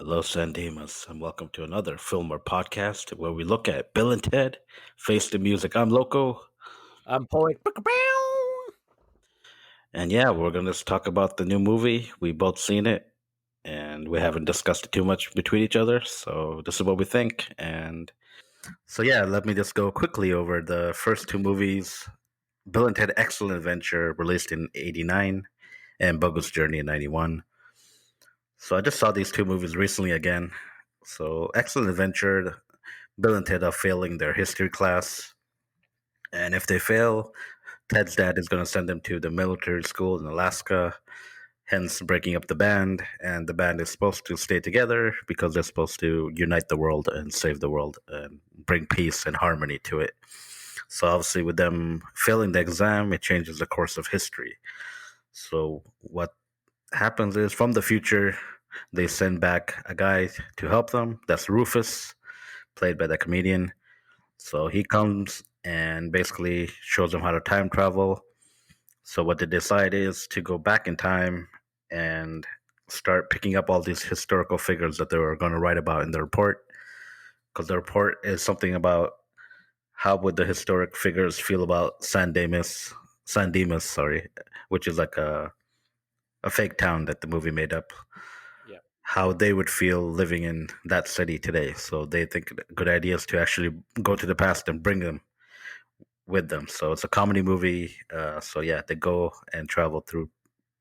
Hello, Sandemus, and welcome to another Fillmore podcast where we look at Bill and Ted Face the Music. I'm Loco, I'm poet. and yeah, we're going to talk about the new movie. We both seen it, and we haven't discussed it too much between each other, so this is what we think. And so, yeah, let me just go quickly over the first two movies. Bill and Ted Excellent Adventure, released in '89, and Bogus Journey in '91. So I just saw these two movies recently again. So Excellent Adventure, Bill and Ted are failing their history class, and if they fail, Ted's dad is going to send them to the military school in Alaska, hence breaking up the band. And the band is supposed to stay together because they're supposed to unite the world and save the world and bring peace and harmony to it. So obviously, with them failing the exam, it changes the course of history. So what happens is, from the future, they send back a guy to help them. That's Rufus, played by the comedian. So he comes and basically shows them how to time travel. So what they decide is to go back in time and start picking up all these historical figures that they were going to write about in the report. Because the report is something about how would the historic figures feel about San Dimas, sorry, which is like a fake town that the movie made up. Yeah. How they would feel living in that city today. So they think a good idea is to actually go to the past and bring them with them. So it's a comedy movie. So yeah, they go and travel through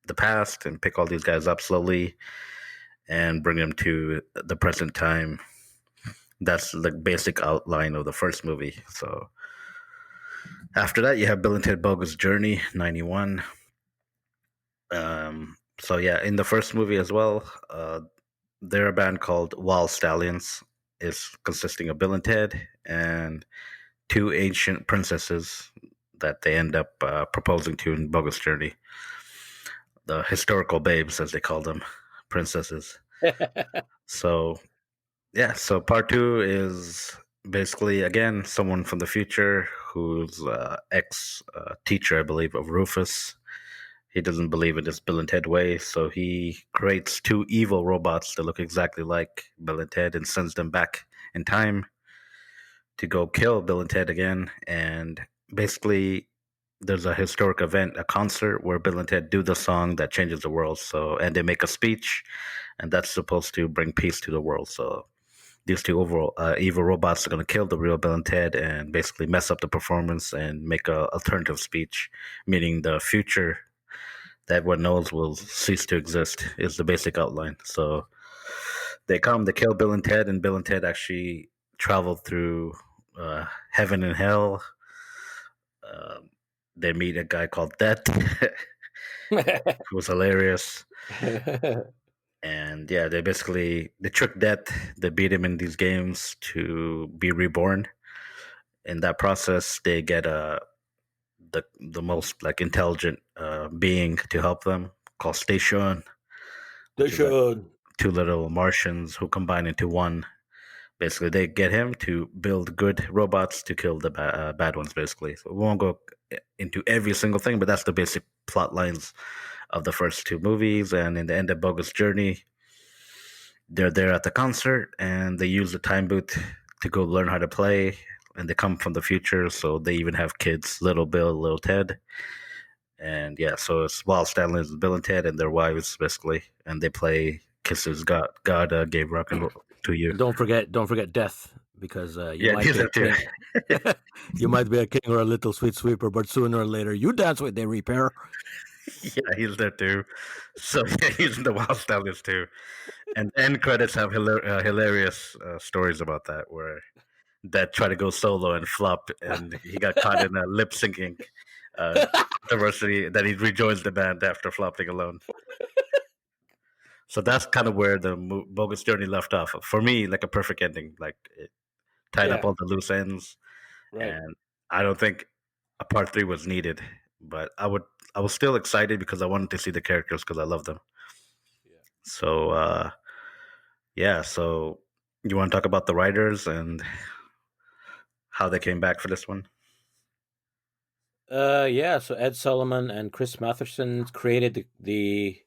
the past and pick all these guys up slowly and bring them to the present time. That's the basic outline of the first movie. So after that, you have Bill and Ted Bogus Journey, '91. So yeah, in the first movie as well, they're a band called Wild Stallions. Is consisting of Bill and Ted and two ancient princesses that they end up proposing to in Bogus Journey. The historical babes, as they call them, princesses. So yeah, so part two is basically again someone from the future who's ex teacher, I believe, of Rufus. He doesn't believe in this Bill and Ted way, so he creates two evil robots that look exactly like Bill and Ted and sends them back in time to go kill Bill and Ted again. And basically, there's a historic event, a concert where Bill and Ted do the song that changes the world. So, and they make a speech, and that's supposed to bring peace to the world. So, these two overall evil robots are going to kill the real Bill and Ted and basically mess up the performance and make a alternative speech, meaning the future that everyone knows will cease to exist. Is the basic outline. So they come, they kill Bill and Bill and Ted actually travel through heaven and hell. Um, they meet a guy called Death, who was hilarious. And yeah, they trick Death. They beat him in these games to be reborn. In that process, they get the most like intelligent being to help them called Station, They which is like should. two little Martians who combine into one. Basically, they get him to build good robots to kill the bad ones. Basically, so we won't go into every single thing, but that's the basic plot lines of the first two movies. And in the end of Bogus Journey, they're there at the concert and they use the time booth to go learn how to play. And they come from the future, so they even have kids, little Bill, little Ted. And yeah, so it's Wild Stanley's Bill and Ted and their wives, basically. And they play Kisses God gave rock and roll to you. And don't forget death, because you Yeah, might these be are a two. king. You might be a king or a little sweet sweeper, but sooner or later you dance with the repair. Yeah, he's there too. So yeah, he's in the Wild Stallions too. And end credits have hilarious stories about that, where that tried to go solo and flop, and he got caught in a lip syncing uh, diversity. That he rejoins the band after flopping alone. So that's kind of where the Bogus Journey left off. For me, like a perfect ending. Like it tied up Yeah, all the loose ends, right. and I don't think a part three was needed. But I was still excited because I wanted to see the characters because I love them. Yeah. So yeah, so you want to talk about the writers and how they came back for this one? Yeah. So Ed Solomon and Chris Matheson created the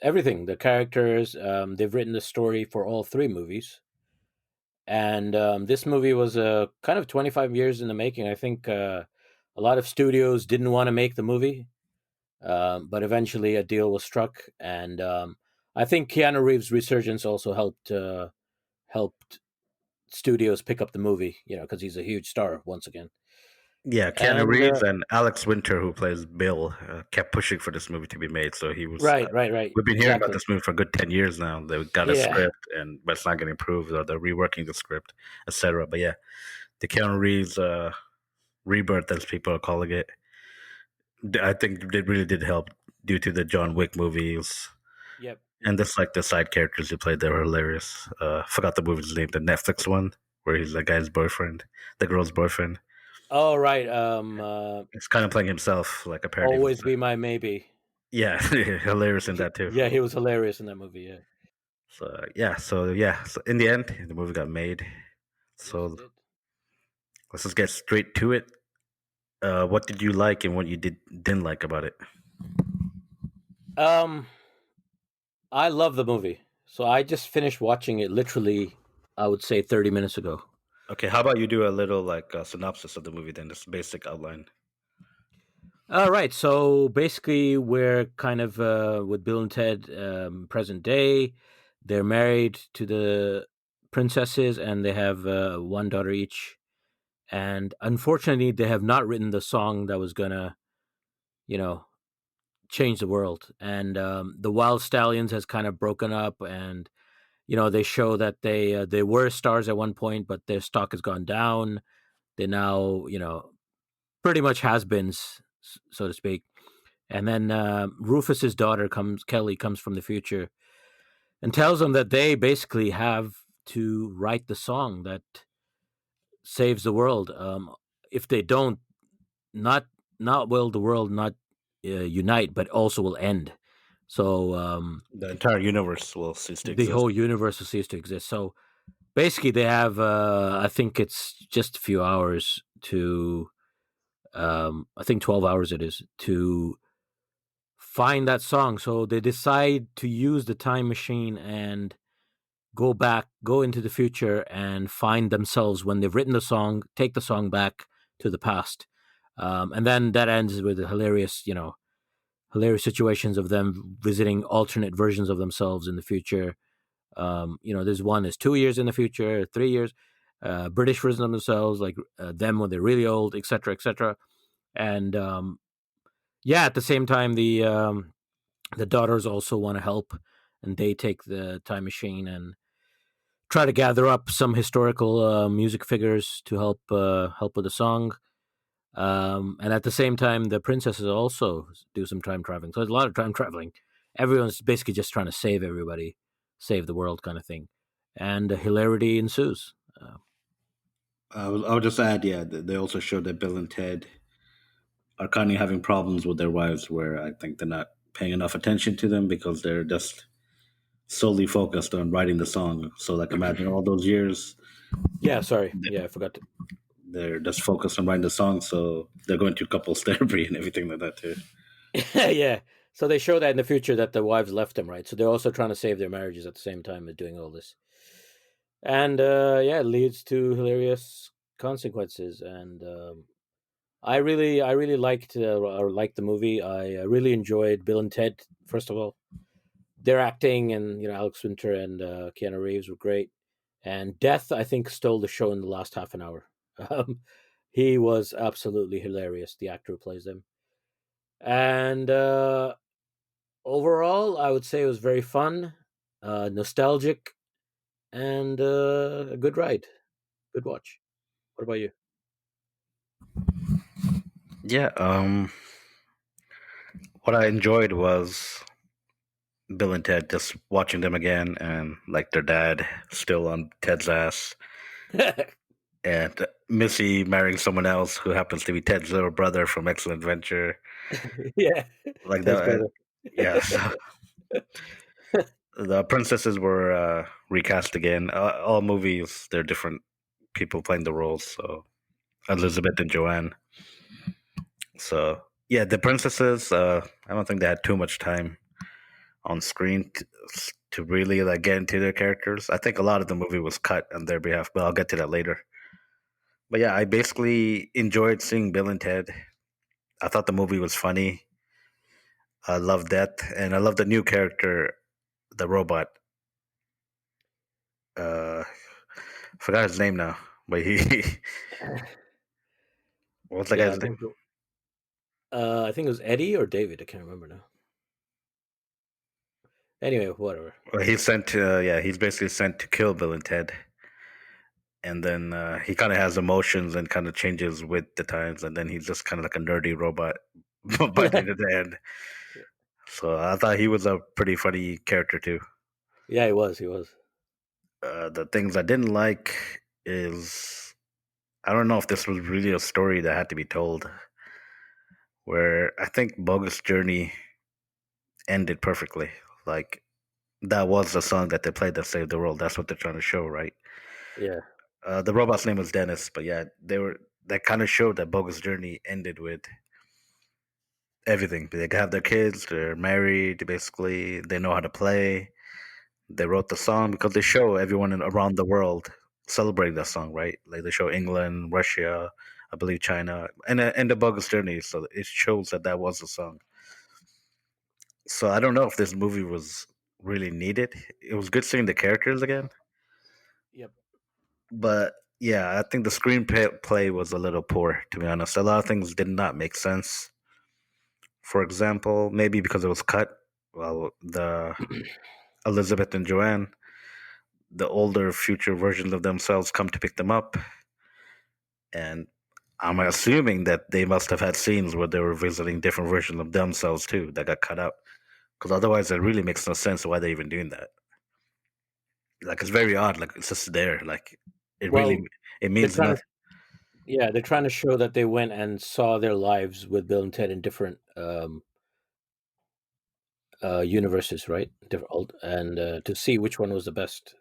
everything. The characters. They've written the story for all three movies, and this movie was kind of 25 years in the making. I think a lot of studios didn't want to make the movie, but eventually a deal was struck, and I think Keanu Reeves' resurgence also helped studios pick up the movie. Because he's a huge star once again. Yeah, Keanu And Reeves and Alex Winter, who plays Bill, kept pushing for this movie to be made. So he was. right, right, right, We've been hearing about exactly. this movie for a good 10 years now. They got a Yeah, script, and but it's not getting approved, or they're reworking the script, etc. But yeah, the Keanu Reeves rebirth, as people are calling it, I think it really did help due to the John Wick movies. yep, And yep. just like the side characters who played, they were hilarious. Forgot the movie's name, the Netflix one where he's the guy's boyfriend, the girl's boyfriend. Oh, right. He's kind of playing himself, like a parody of Always himself. be my maybe. Yeah, hilarious in that too. Yeah, he was hilarious in that movie. Yeah. So in the end, the movie got made. Yes, it So did. let's just get straight to it. What did you like and what you didn't like about it? Um, I love the movie. So I just finished watching it literally, I would say 30 minutes ago. Okay, how about you do a little like synopsis of the movie then, just basic outline. All right. So basically, we're kind of with Bill and Ted, present day. They're married to the princesses and they have one daughter each. And unfortunately, they have not written the song that was going to, you know, change the world. And the Wild Stallions has kind of broken up, and they show that they were stars at one point, but their stock has gone down. They now pretty much has-beens, so to speak. And then Rufus's daughter Kelly comes from the future and tells them that they basically have to write the song that saves the world. If they don't, not not will the world not unite, but also will end. So The entire universe will cease to the whole exist. universe will cease to exist. So basically, they have I think it's just a few hours to I think 12 hours it is to find that song. So they decide to use the time machine and go into the future and find themselves when they've written the song, take the song back to the past. And then that ends with a hilarious situations of them visiting alternate versions of themselves in the future. There's one is 2 years in the future, 3 years, British version of themselves, like them when they're really old, etc., etc. And yeah, at the same time, the daughters also want to help, and they take the time machine and try to gather up some historical music figures to help with the song. And at the same time, the princesses also do some time traveling. So there's a lot of time traveling. Everyone's basically just trying to save everybody, save the world, kind of thing, and hilarity ensues. I'll just add, yeah, they also showed that Bill and Ted are kind of having problems with their wives, where I think they're not paying enough attention to them because they're just solely focused on writing the song. So, like, imagine all those years Yeah, sorry. Yeah, I forgot to. they're just focused on writing the song, so they're going through couples therapy and everything like that too. Yeah. So they show that in the future that the wives left them, right? So they're also trying to save their marriages at the same time as doing all this. And yeah, it leads to hilarious consequences. And I really liked the movie. I really enjoyed Bill and Ted. First of all, their acting, and Alex Winter and Keanu Reeves were great. And Death, I think, stole the show in the last half an hour. Um, he was absolutely hilarious, the actor who plays him. And overall, I would say it was very fun, nostalgic, and a good ride, good watch. What about you? Yeah, what I enjoyed was Bill and Ted, just watching them again, and like their dad still on Ted's ass, and Missy marrying someone else who happens to be Ted's little brother from Excellent Adventure. Yeah, Like Ted's that, brother. yeah. So the princesses were recast again. All movies, they're different people playing the roles. So Elizabeth and Joanne. So yeah, the princesses. I don't think they had too much time on screen to really like get into their characters. I think a lot of the movie was cut on their behalf, but I'll get to that later. But yeah, I basically enjoyed seeing Bill and Ted. I thought the movie was funny. I love that, and I love the new character, the robot. Uh, forgot his name now, but he what's the Yeah, guy's name? I think it was Eddie or David. I can't remember now. Anyway, whatever. Well, he's sent to yeah, he's basically sent to kill Bill and Ted, and then he kind of has emotions and kind of changes with the times, and then he's just kind of like a nerdy robot by the end of the end. So I thought he was a pretty funny character too. Yeah, he was. He was. The things I didn't like is I don't know if this was really a story that had to be told. Where I think Bogus Journey ended perfectly. Like that was the song that they played that saved the world. That's what they're trying to show, right? Yeah. The robot's name was Dennis, but yeah, they were that kind of showed that Bogus Journey ended with everything. They have their kids, they're married, basically, they know how to play. They wrote the song because they show everyone around the world celebrating that song, right? Like they show England, Russia, I believe China, and the Bogus Journey. So it shows that that was the song. So I don't know if this movie was really needed. It was good seeing the characters again, Yep. but yeah, I think the screenplay was a little poor. To be honest, a lot of things did not make sense. For example, maybe because it was cut. Well, the Elizabeth and Joanne, the older future versions of themselves come to pick them up, and I'm assuming that they must have had scenes where they were visiting different versions of themselves too that got cut out. Because otherwise, it really makes no sense why they're even doing that. Like it's very odd. Like it's just there. Like it really Well, it they're means trying to. nothing. Yeah, they're trying to show that they went and saw their lives with Bill and Ted in different universes, right? Different, and to see which one was the best.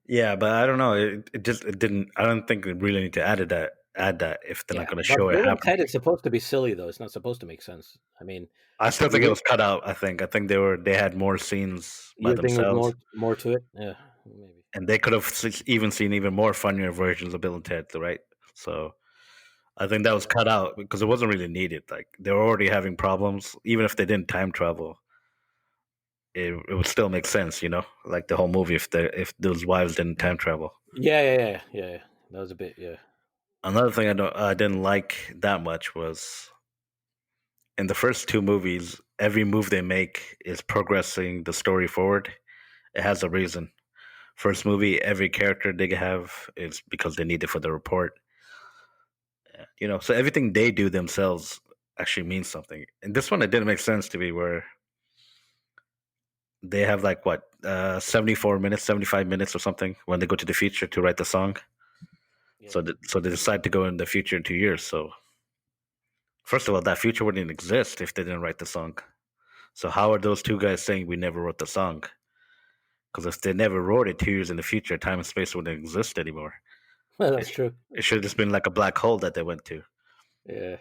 Yeah, but I don't know. It didn't. I don't think they really need to add that if they're not Yeah, going to but show it Bill and happening. Ted is supposed to be silly, though. It's not supposed to make sense. I mean, I still you think it would was cut out. I think they had more scenes by you think there's themselves, more to it? Yeah, maybe. and they could have even seen even more funnier versions of Bill and Ted, right? So I think that was Yeah, cut out because it wasn't really needed. Like they were already having problems, even if they didn't time travel. It would still make sense, like the whole movie if those wives didn't time travel. yeah. That was a bit. Yeah, Another thing I didn't like that much was in the first two movies, every move they make is progressing the story forward. It has a reason. First movie, every character they have is because they need it for the report. So everything they do themselves actually means something. And this one, it didn't make sense to me where they have like what 74 minutes, 75 minutes or something when they go to the future to write the song. yeah. So they decide to go in the future in 2 years. So first of all, that future wouldn't exist if they didn't write the song. So how are those two guys saying we never wrote the song? Because if they never wrote it 2 years in the future, time and space wouldn't exist anymore. Well, It, that's true. it should have just been like a black hole that they went to. Yeah,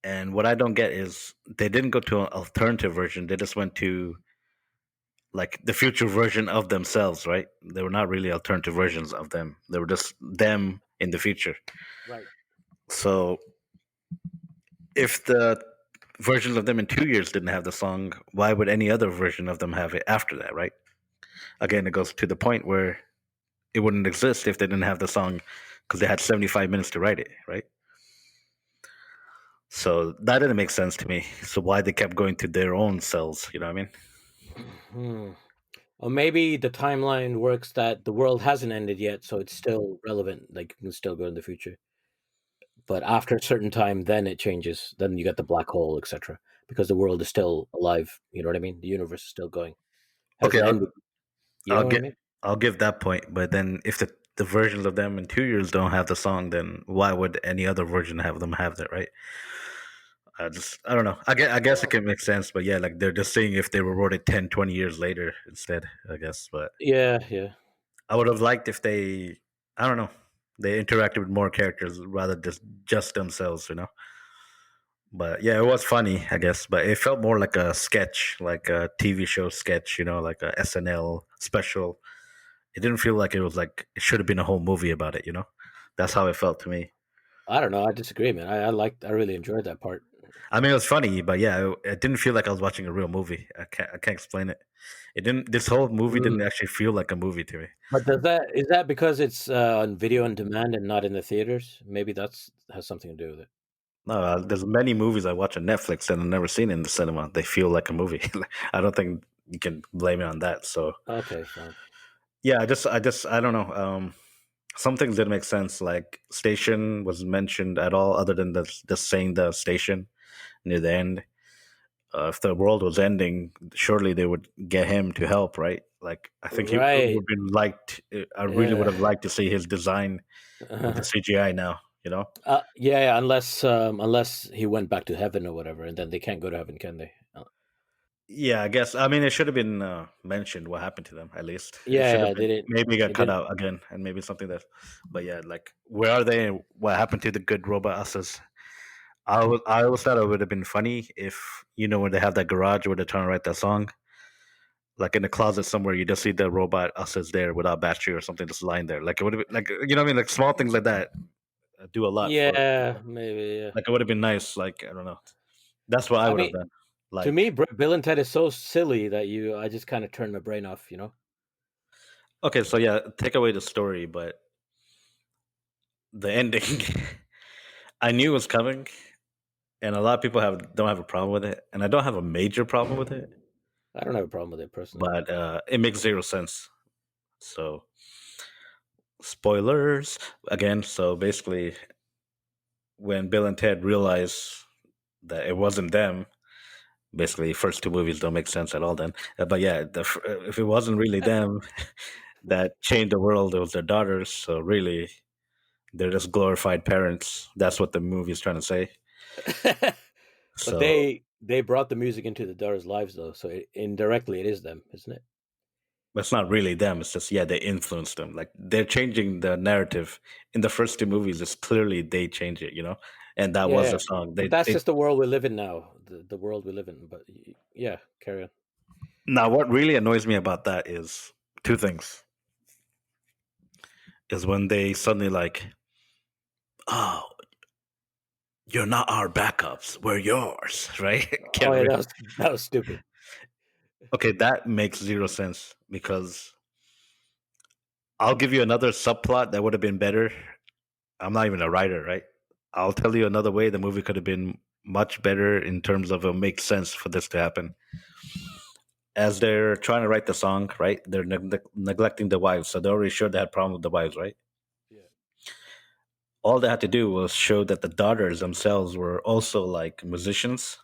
And what I don't get is they didn't go to an alternative version. They just went to like the future version of themselves, right? They were not really alternative versions of them. They were just them in the future. right. So if the versions of them in 2 years didn't have the song, why would any other version of them have it after that, right? Again, it goes to the point where it wouldn't exist if they didn't have the song because they had 75 minutes to write it, right? So that didn't make sense to me. So why they kept going to their own selves, you know what I mean? Hmm. Or maybe the timeline works that the world hasn't ended yet, so it's still relevant. Like you can still go in the future, but after a certain time, then it changes. Then you get the black hole, etc. Because the world is still alive. You know what I mean? The universe is still going. Okay, Hasn't ended. You I'll know what I get mean? I'll give that point, but then if the versions of them in 2 years don't have the song, then why would any other version have them have that, right? I don't know. I guess it can make sense, but yeah, like they're just saying if they were wrote it 10, 20 years later instead, I guess. But Yeah. I would have liked if I don't know, they interacted with more characters rather just themselves, But yeah, it was funny, I guess. But it felt more like a sketch, like a TV show sketch, like a SNL special. It didn't feel like it was like it should have been a whole movie about it. That's how it felt to me. I don't know. I disagree, man. I really enjoyed that part. I mean, it was funny, but yeah, it didn't feel like I was watching a real movie. I can't explain it. It didn't. This whole movie Mm. didn't actually feel like a movie to me. But is that because it's on video on demand and not in the theaters? Maybe that's has something to do with it. No, there's many movies I watch on Netflix that I've never seen in the cinema. They feel like a movie. I don't think you can blame it on that. So Okay, fine. yeah, I don't know. Some things didn't make sense. Like station was mentioned at all, other than the saying the station near the end. If the world was ending, surely they would get him to help, right? Like I think he would Right. have been liked. I really would Yeah. have liked to see his design with the CGI now. Yeah, yeah, unless he went back to heaven or whatever, and then they can't go to heaven, can they? Yeah, I guess. I mean, it should have been mentioned what happened to them. At least it should Yeah, have yeah, been. they didn't. Maybe it got They cut didn't. out again, and maybe something that. But yeah, like where are they? And what happened to the good robot usses? I always thought it would have been funny if when they have that garage where they're trying to write that song, like in the closet somewhere, you just see the robot usses there without battery or something just lying there. Like it would have been like what I mean, like small things like that do a lot for. Yeah, maybe. Yeah. Like it would have been nice. Like I don't know. That's what I I would have mean, done. to me, Like Bill and Ted is so silly that I just kind of turned my brain off. okay, so yeah, take away the story, but the ending. I knew it was coming, and a lot of people don't have a problem with it, and I don't have a major problem with it, I don't have a problem with it personally. but it makes zero sense. So spoilers again. So basically, when Bill and Ted realize that it wasn't them, basically, first two movies don't make sense at all. Then, but yeah, if it wasn't really them that changed the world, it was their daughters. So really, they're just glorified parents. That's what the movie is trying to say. But So they brought the music into the daughters' lives, though, so indirectly it is them, isn't it? it's not really them. It's just yeah, they influenced them. Like they're changing the narrative. In the first two movies, it's clearly they change it. And that was Yeah, the song. but that's just the world we live in now. The world we live in. But yeah, carry on. Now what really annoys me about that is two things. Is when they suddenly like, oh, you're not our backups. We're yours, right? Oh Can't yeah, re- that was stupid. okay, that makes zero sense because I'll give you another subplot that would have been better. I'm not even a writer, right? I'll tell you another way the movie could have been much better in terms of it makes sense for this to happen. As they're trying to write the song, right? They're neglecting the wives, so they're already sure they had problem with the wives, right? Yeah, All they had to do was show that the daughters themselves were also like musicians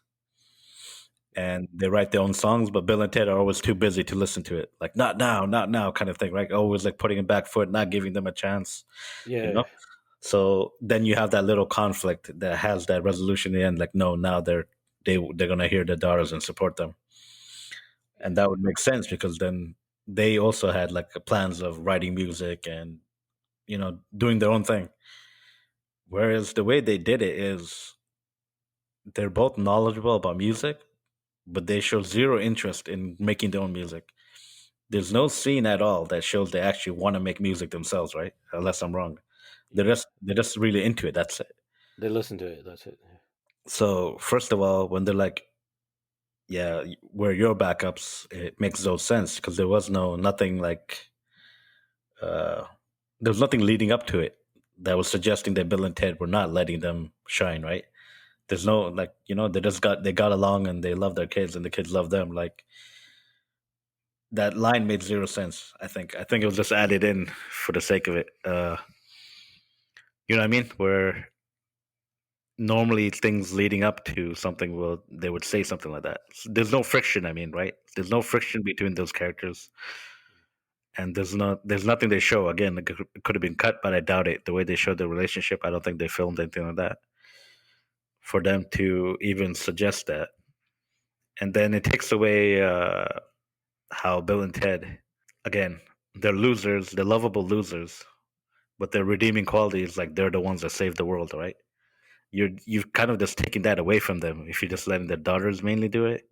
and they write their own songs, but Bill and Ted are always too busy to listen to it. Like, not now, not now, kind of thing, right? Always like putting a back foot, not giving them a chance, you yeah, know? So then you have that little conflict that has that resolution in the end, like, no, now they're gonna hear their daughters and support them. And that would make sense because then they also had like plans of writing music and, doing their own thing. Whereas the way they did it is they're both knowledgeable about music, but they show zero interest in making their own music. There's no scene at all that shows they actually want to make music themselves, right? Unless I'm wrong. yeah. They're just really into it. That's it. They listen to it. That's it. So first of all, when they're like, "Yeah, we're your backups," it makes no sense because there was nothing like uh, there was nothing leading up to it that was suggesting that Bill and Ted were not letting them shine, right? There's no like they got along and they love their kids and the kids love them. Like that line made zero sense. I think it was just added in for the sake of it. You know what I mean? Where normally things leading up to something will they would say something like that. There's no friction. I mean, right? There's no friction between those characters, and there's nothing they show. Again, it could have been cut, but I doubt it. The way they showed the relationship, I don't think they filmed anything like that for them to even suggest that. And then it takes away how Bill and Ted again they're losers, they're lovable losers, but their redeeming quality is like they're the ones that save the world, right? You've kind of just taken that away from them. If you're just letting their daughters mainly do it,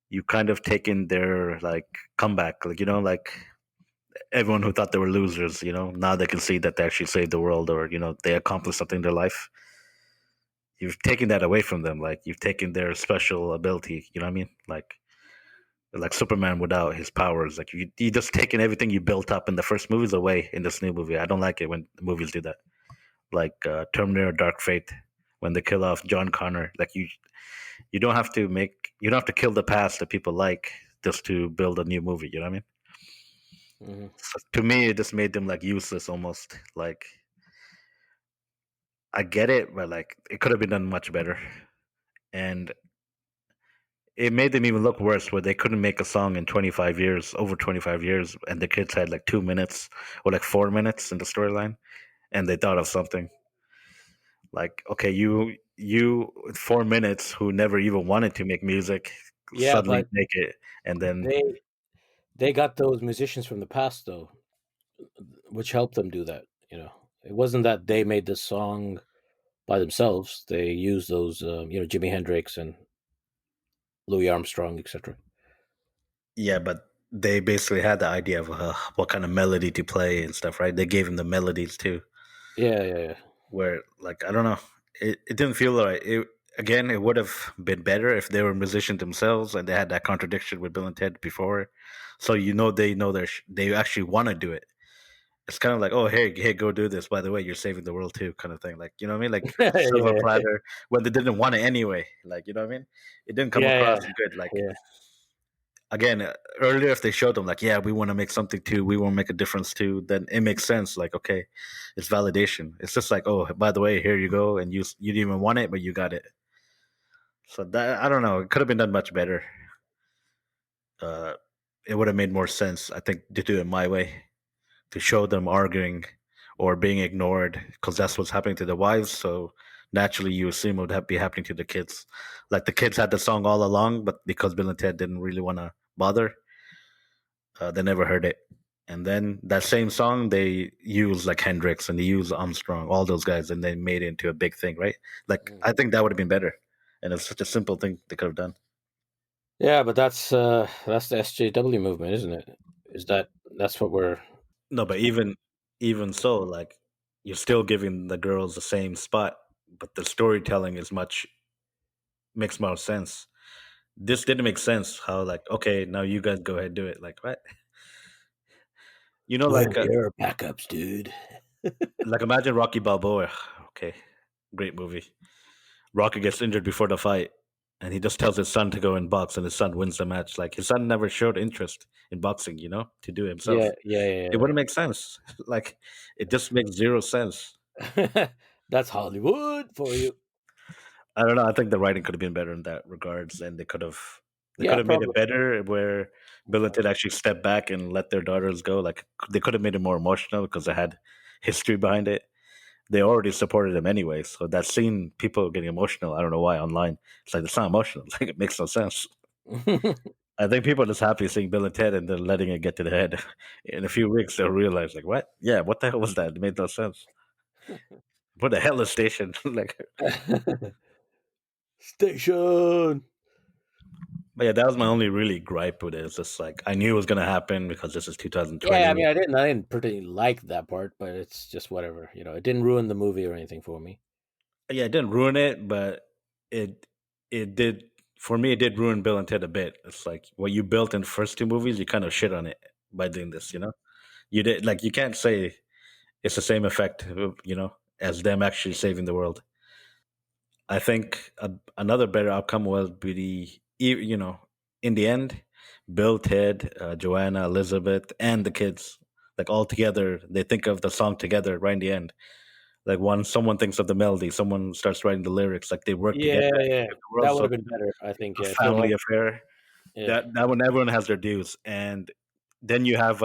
you kind of taken their like comeback. Like like everyone who thought they were losers, now they can see that they actually saved the world, or they accomplished something in their life. You've taken that away from them. Like you've taken their special ability. You know what I mean? Like Superman without his powers. Like you just taken everything you built up in the first movies away in this new movie. I don't like it when movies do that. Like Terminator Dark Fate, when they kill off John Connor. Like you don't have to kill the past that people like just to build a new movie. You know what I mean? Mhm. So to me, it just made them like useless almost. Like I get it, but like it could have been done much better. And it made them even look worse where they couldn't make a song in 25 years, over 25 years, and the kids had like 2 minutes or like 4 minutes in the storyline, and they thought of something. Like, okay, you 4 minutes who never even wanted to make music Yeah, suddenly but make it, and then they they got those musicians from the past though, which helped them do that. It wasn't that they made this song by themselves. They used those, Jimi Hendrix and Louis Armstrong, etc. yeah, but they basically had the idea of what kind of melody to play and stuff, right? They gave him the melodies too. Yeah, yeah, yeah. Where like I don't know, it didn't feel right. It again, it would have been better if they were musicians themselves and they had that contradiction with Bill and Ted before, so they know they actually want to do it. It's kind of like, oh hey, go do this. By the way, you're saving the world too, kind of thing. Like you know what I mean? Like Yeah, silver yeah, platter when they didn't want it anyway. Like you know what I mean? It didn't come yeah, across yeah, good. Like yeah. again, earlier if they showed them like, yeah, we want to make something too, we want to make a difference too, then it makes sense. Like okay, it's validation. It's just like, oh, by the way, here you go, and you didn't even want it, but you got it. So that I don't know, it could have been done much better. uh it would have made more sense, I think, to do it my way, to show them arguing or being ignored, because that's what's happening to the wives. So naturally you assume it would be happening to the kids. Like the kids had the song all along, but because Bill and Ted didn't really want to bother, they never heard it. And then that same song they use like Hendrix and they use Armstrong, all those guys, and they made it into a big thing, right? Like Mm. I think that would have been better, and it's such a simple thing they could have done. Yeah, but that's the SJW movement, isn't it? Is that's what we're No, but even so, like you're still giving the girls the same spot, but the storytelling is much makes more sense. This didn't make sense. How like okay, now you guys go ahead and do it. Like what? Where Like are your backups, dude? like imagine Rocky Balboa. Okay, great movie. Rocky gets injured before the fight, and he just tells his son to go and box, and his son wins the match. Like his son never showed interest in boxing, to do it Yeah, himself. It yeah, wouldn't make sense. Like it just makes zero sense. yeah. That's Hollywood for you. I don't know. I think the writing could have been better in that regards, and they could Yeah, have made it probably. better where Bill and Ted actually stepped back and let their daughters go. Like they could have made it more emotional because they had history behind it. They already supported him anyway, so that scene, people getting emotional. I don't know why online. It's like it's not emotional. Like it makes no sense. I think people are just happy seeing Bill and Ted and then letting it get to the head. In a few weeks, they'll realize like, what? Yeah, what the hell was that? It made no sense. What the hell is station? Like, Station. but yeah, that was my only really gripe with it. It's just like I knew it was gonna happen because this is Yeah, I 2020. mean, I didn't particularly like that part, but it's just whatever. It didn't ruin the movie or anything for me. Yeah, it didn't ruin it, but it it did for me. It did ruin Bill and Ted a bit. It's like what you built in the first two movies, you kind of shit on it by doing this. You did like you can't say it's the same effect, as them actually saving the world. I think another better outcome was in the end, Bill, Ted, Joanna, Elizabeth, and the kids, like all together, they think of the song together right in the end. Like one, someone thinks of the melody, someone starts writing the lyrics, like they work together Yeah, to yeah, save the world. that would So have been better, I think. a Yeah, if they family all, affair. yeah, That when everyone has their dues, and then you have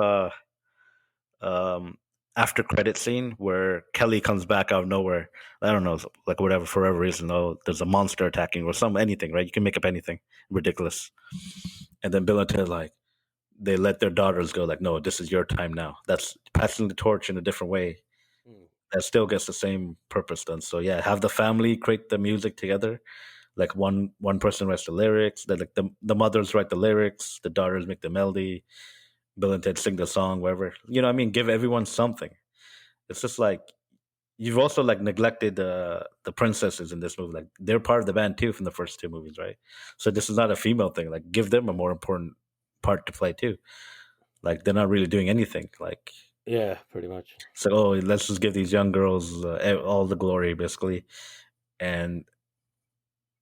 um after credit scene where Kelly comes back out of nowhere. I don't know, like whatever, for whatever reason. Oh, there's a monster attacking or some anything, right? You can make up anything ridiculous. And then Bill and Ted like they let their daughters go. Like, no, this is your time now. That's passing the torch in a different way. Mm. that still gets the same purpose done. So yeah, have the family create the music together. Like one person writes the lyrics, like the mothers write the lyrics, the daughters make the melody, Bill and Ted sing the song, whatever. You know what I mean? Give everyone something. It's just like you've also like neglected the princesses in this movie. Like they're part of the band too from the first two movies, right? So this is not a female thing. Like give them a more important part to play too. Like they're not really doing anything. Like Yeah, pretty much. so, oh, let's just give these young girls all the glory, basically. And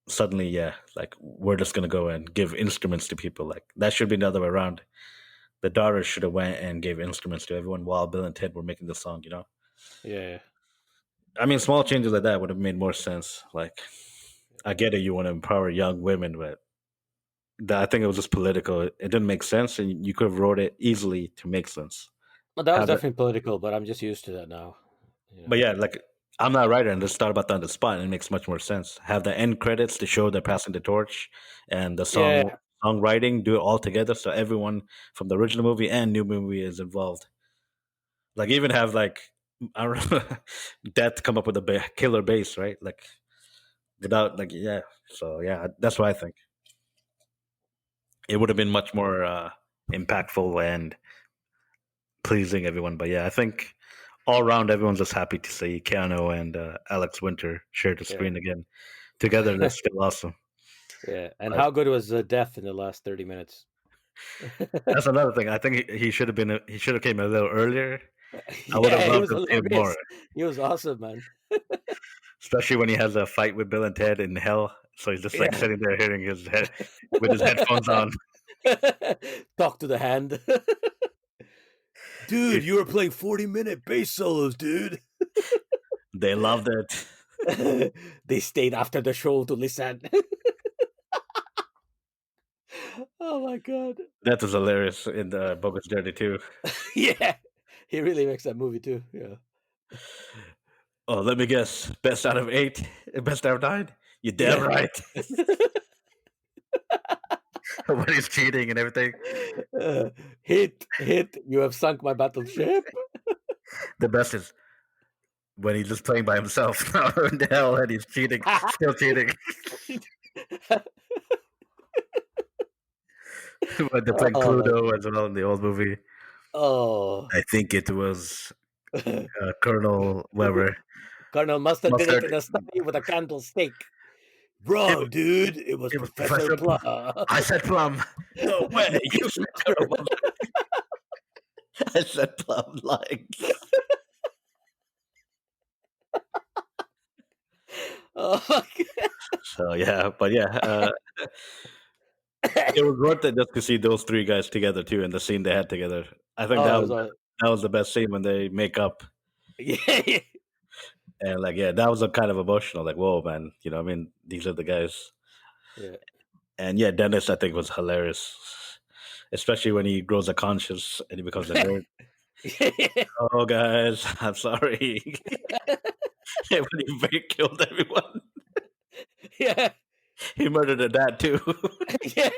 suddenly, yeah, like we're just gonna go and give instruments to people. Like that should be the other way around. The daughters should have went and gave instruments to everyone while Bill and Ted were making the song. You know, Yeah, I mean, small changes like that would have made more sense. Like, I get it, you want to empower young women, but I think it was just political. It didn't make sense, and you could have wrote it easily to make sense. well, that was Have it, definitely political, but I'm just used to that now. You but know. yeah, like I'm not a writer, and just thought about that on the spot, and it makes much more sense. Have the end credits to show they're passing the torch, and the Yeah, songwriting do it all together, so everyone from the original movie and new movie is involved. Like even have like I don't know, Death come up with a killer bass, right? Like without like yeah. So yeah, that's what I think. It would have been much more impactful and pleasing everyone. But yeah, I think all around everyone's just happy to see Keanu and Alex Winter share the yeah, screen again together. That's still awesome. yeah. And Like how good was Death in the last 30 minutes? that's another thing. I think he should have been. He should have came a little earlier. I would have Yeah, he loved was to see him more, hilarious. He was awesome, man. especially when he has a fight with Bill and Ted in hell. So he's just like Yeah. sitting there hearing his head with his headphones on. Talk to the hand. Dude, He- you were playing 40-minute bass solos, dude. they loved it. They stayed after the show to listen. Oh my god. That was hilarious in the Bogus Journey too. Yeah. He really makes that movie too. Yeah. Oh, let me guess. Best out of eight, best out of nine. You damn Yeah. right. When he's cheating and everything. Hit, you have sunk my battleship. The best is when he's just playing by himself in the hell and he's cheating, still cheating. When they're playing Oh my Cluedo as well in the old movie. oh. I think it was Colonel Weber. Colonel Mustard did it Mustard. in a study with a candlestick. It, Wrong, dude. It was it was Professor Professor. Plum. I said Plum. No way. No, You said Colonel Mustard. I said Plum. Like. oh my So yeah, but yeah, it was worth it just to see those three guys together too, and the scene they had together. I think oh, it was all, that was the best scene when they make up, yeah, and like yeah, that was a kind of emotional. Like whoa, man, you know, I mean, these are the guys, yeah. and yeah, Dennis I think was hilarious, especially when he grows a conscience and he becomes a nerd. Oh guys, I'm sorry. When he killed everyone, yeah, he murdered a dad too. yeah.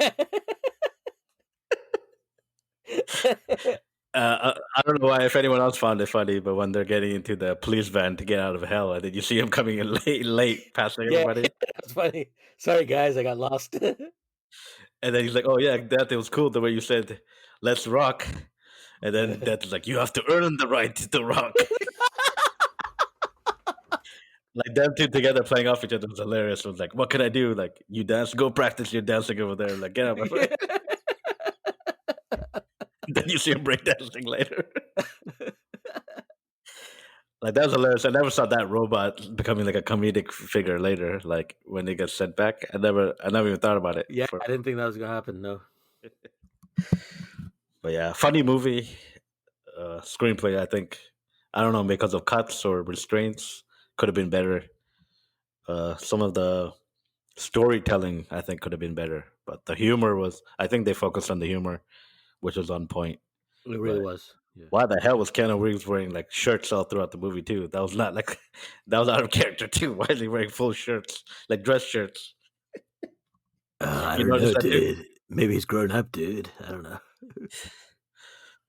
I don't know why if anyone else found it funny, but when they're getting into the police van to get out of hell, and then you see him coming in late, passing Yeah, everybody, that's funny. Sorry, guys, I got lost. and then he's like, "Oh yeah, that it was cool the way you said, let's rock," and then Dad's like, "You have to earn the right to rock." Like them two together playing off each other was hilarious. It was like, "What can I do?" Like, you dance, go practice your dancing over there. Like, get out my way. Then you see him breakdancing later. Like that was hilarious. I never saw that robot becoming like a comedic figure later. Like when they get sent back, I never even thought about it. Yeah, I didn't think that was gonna happen. No. But yeah, funny movie. Screenplay, I think, I don't know, because of cuts or restraints, could have been better. Some of the storytelling, I think, could have been better. But the humor was, I think they focused on the humor, which was on point. It really But was. Yeah. why the hell was Keanu Reeves wearing like shirts all throughout the movie too? That was not like that was out of character too. Why is he wearing full shirts, like dress shirts? I You don't notice know, that too? dude. Maybe he's grown up, dude. I don't know.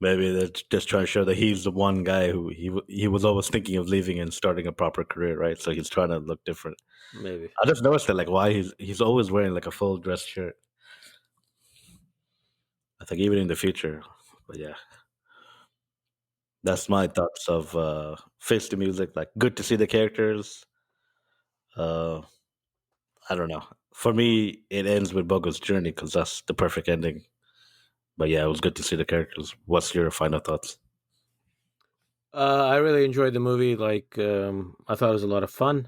Maybe they're just trying to show that he's the one guy who he was always thinking of leaving and starting a proper career, right? So he's trying to look different. Maybe. I just noticed that, like, why he's always wearing like a full dress shirt. I think even in the future, but yeah, that's my thoughts of Face the Music. Like, good to see the characters. Uh, I don't know. For me, it ends with Bogo's journey because that's the perfect ending. But yeah, it was good to see the characters. What's your final thoughts? I really enjoyed the movie. Like, I thought it was a lot of fun,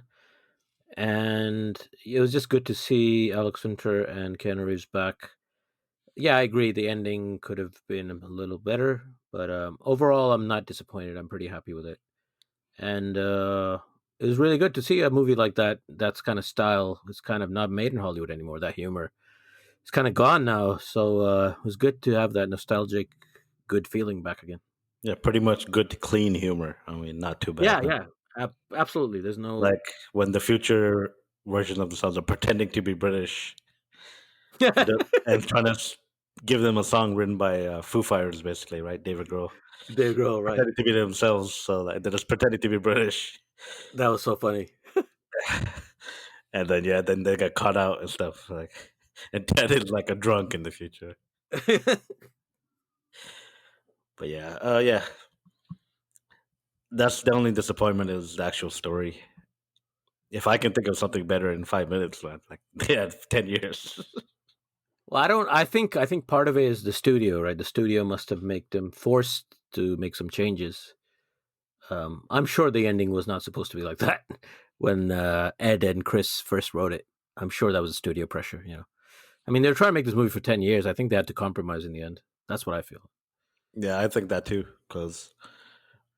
and it was just good to see Alex Winter and Keanu Reeves back. Yeah, I agree. The ending could have been a little better, but overall, I'm not disappointed. I'm pretty happy with it, and it was really good to see a movie like that. That's kind of style. It's kind of not made in Hollywood anymore. That humor, it's kind of gone now. So it was good to have that nostalgic, good feeling back again. Yeah, pretty much good, clean humor. I mean, not too bad. Yeah, yeah, absolutely. There's no. Like when the future version of themselves are pretending to be British and trying to give them a song written by Foo Fighters, basically, right? David Grohl. There go, right. Pretending to be themselves, so like, they're just pretending to be British. That was so funny. And then, yeah, then they get caught out and stuff. Like, and Ted is like a drunk in the future. But yeah, yeah, that's the only disappointment is the actual story. If I can think of something better in 5 minutes, man, like they had 10 years. Well, I think part of it is the studio, right? The studio must have made them forced to make some changes. I'm sure the ending was not supposed to be like that when Ed and Chris first wrote it. I'm sure that was a studio pressure. I mean, they're trying to make this movie for 10 years. I think they had to compromise in the end. That's what I feel. Yeah, I think that too, because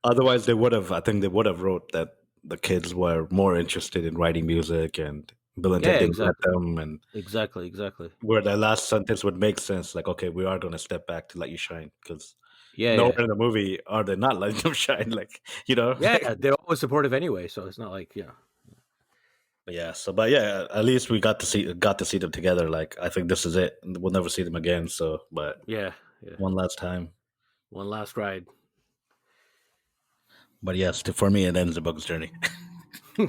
otherwise they would have. I think they would have wrote that the kids were more interested in writing music, and Bill and Ted Yeah, didn't let exactly, them, and exactly. where that last sentence would make sense. Like, okay, we are going to step back to let you shine, because Yeah, nowhere yeah, in the movie are they not letting them shine. Like, yeah. They're always supportive anyway, so it's not like But yeah. So, but yeah, at least we got to see them together. Like, I think this is it. We'll never see them again. So, but yeah, yeah. one last time. One last ride. But yes, for me, it ends the Bug's journey. All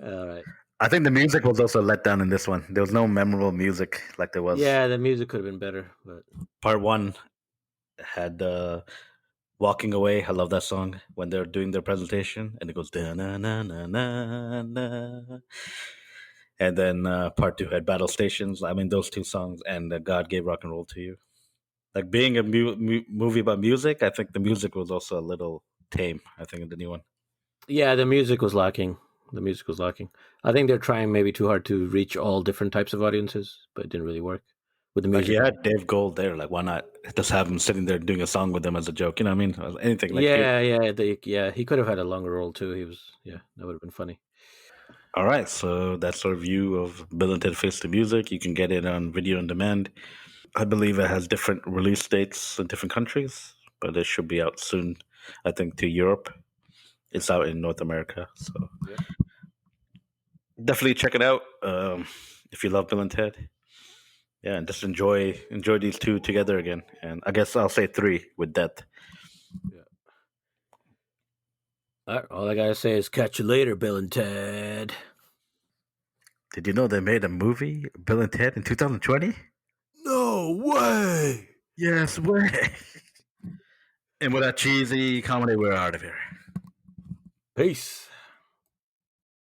right. I think the music was also let down in this one. There was no memorable music like there was. Yeah, the music could have been better, but Part one had "Walking Away." I love that song when they're doing their presentation, and it goes da na na na na na. And then part two had "Battle Stations." I mean, those two songs, and "God Gave Rock and Roll to You." Like being a movie about music, I think the music was also a little tame. I think in the new one. yeah, the music was lacking. The music was lacking. I think they're trying maybe too hard to reach all different types of audiences, but it didn't really work with the Like he music. had Dave Gold there. Like why not just have him sitting there doing a song with them as a joke? You know what I mean? Anything like he. Yeah, yeah. He could have had a longer role too. Yeah, that would have been funny. All right, so that's our review of Bill and Ted Face the Music. You can get it on video on demand. I believe it has different release dates in different countries, but it should be out soon. I think to Europe. It's out in North America, so Yeah, definitely check it out if you love Bill and Ted. Yeah, and just enjoy these two together again. And I guess I'll say three with Death. yeah. All I gotta say is catch you later, Bill and Ted. Did you know they made a movie, Bill and Ted, in 2020? No way. Yes way. And with that cheesy comedy, we're out of here. Peace.